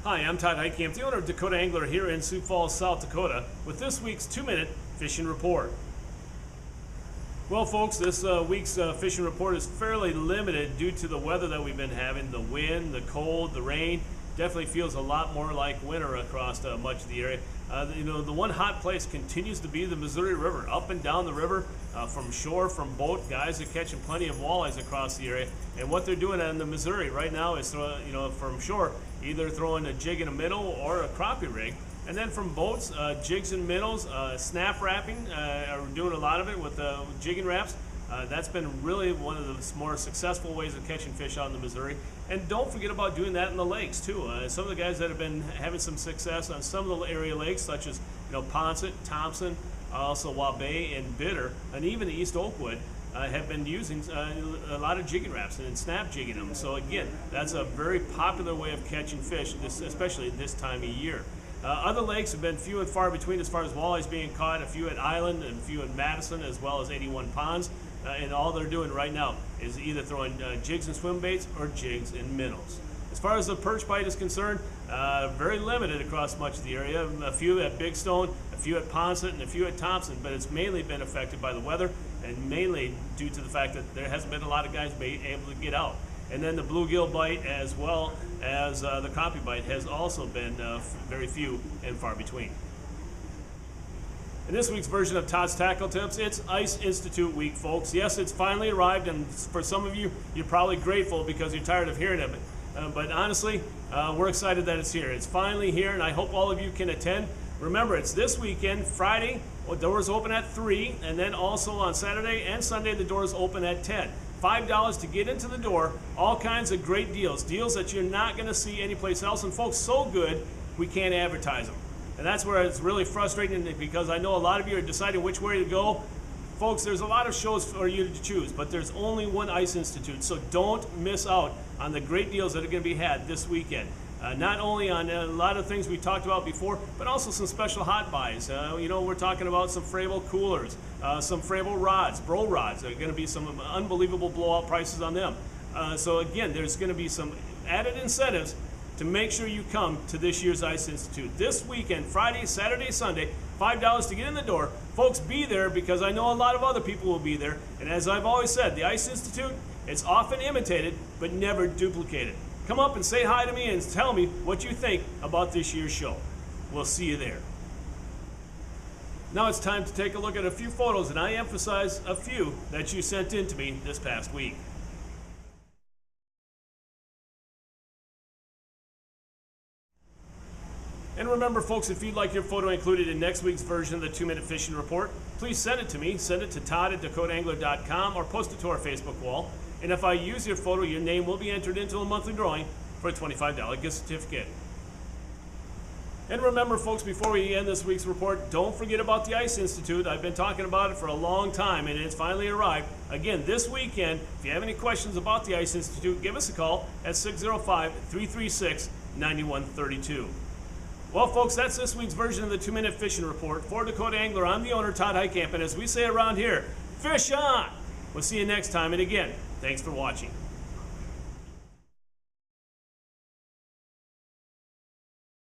Hi, I'm Todd Heitkamp, the owner of Dakota Angler here in Sioux Falls, South Dakota, with this week's 2-minute fishing report. Well, folks, this week's fishing report is fairly limited due to the weather that we've been having. The wind, the cold, the rain. Definitely feels a lot more like winter across much of the area. The one hot place continues to be the Missouri River. Up and down the river, from shore, from boat, guys are catching plenty of walleyes across the area. And what they're doing on the Missouri right now is, from shore, either throwing a jig and a minnow or a crappie rig. And then from boats, jigs and minnows, snap wrapping, are doing a lot of it with jigging wraps. That's been really one of the more successful ways of catching fish out in the Missouri. And don't forget about doing that in the lakes too. Some of the guys that have been having some success on some of the area lakes, such as Ponset, Thompson, also Waubay and Bitter, and even East Oakwood, have been using a lot of jigging wraps and snap jigging them. So again, that's a very popular way of catching fish, especially this time of year. Other lakes have been few and far between as far as walleyes being caught, a few at Island and a few in Madison, as well as 81 ponds. And all they're doing right now is either throwing jigs and swim baits or jigs and minnows. As far as the perch bite is concerned, very limited across much of the area. A few at Big Stone, a few at Ponset, and a few at Thompson, but it's mainly been affected by the weather and mainly due to the fact that there hasn't been a lot of guys able to get out. And then the bluegill bite as well as the crappie bite has also been very few and far between. In this week's version of Todd's Tackle Tips, it's Ice Institute week, folks. Yes, it's finally arrived, and for some of you, you're probably grateful because you're tired of hearing of it. But honestly, we're excited that it's here. It's finally here, and I hope all of you can attend. Remember, it's this weekend, Friday, doors open at 3, and then also on Saturday and Sunday, the doors open at 10. $5 to get into the door, all kinds of great deals, deals that you're not going to see anyplace else, and folks, so good, we can't advertise them. And that's where it's really frustrating, because I know a lot of you are deciding which way to go. Folks, there's a lot of shows for you to choose, but there's only one Ice Institute, so don't miss out on the great deals that are going to be had this weekend. Not only on a lot of things we talked about before, but also some special hot buys. We're talking about some Fravel coolers, some Fravel rods, bro rods. There are going to be some unbelievable blowout prices on them. So again, there's going to be some added incentives to make sure you come to this year's Ice Institute. This weekend, Friday, Saturday, Sunday, $5 to get in the door. Folks, be there, because I know a lot of other people will be there. And as I've always said, the Ice Institute, it's often imitated, but never duplicated. Come up and say hi to me and tell me what you think about this year's show. We'll see you there. Now it's time to take a look at a few photos, and I emphasize a few that you sent in to me this past week. And remember, folks, if you'd like your photo included in next week's version of the 2-minute fishing report, please send it to me. Send it to Todd at DakotaAngler.com or post it to our Facebook wall. And if I use your photo, your name will be entered into a monthly drawing for a $25 gift certificate. And remember, folks, before we end this week's report, don't forget about the Ice Institute. I've been talking about it for a long time, and it's finally arrived. Again, this weekend, if you have any questions about the Ice Institute, give us a call at 605-336-9132. Well, folks, that's this week's version of the 2-minute fishing report. For Dakota Angler, I'm the owner, Todd Heitkamp, and as we say around here, fish on! We'll see you next time, and again, thanks for watching.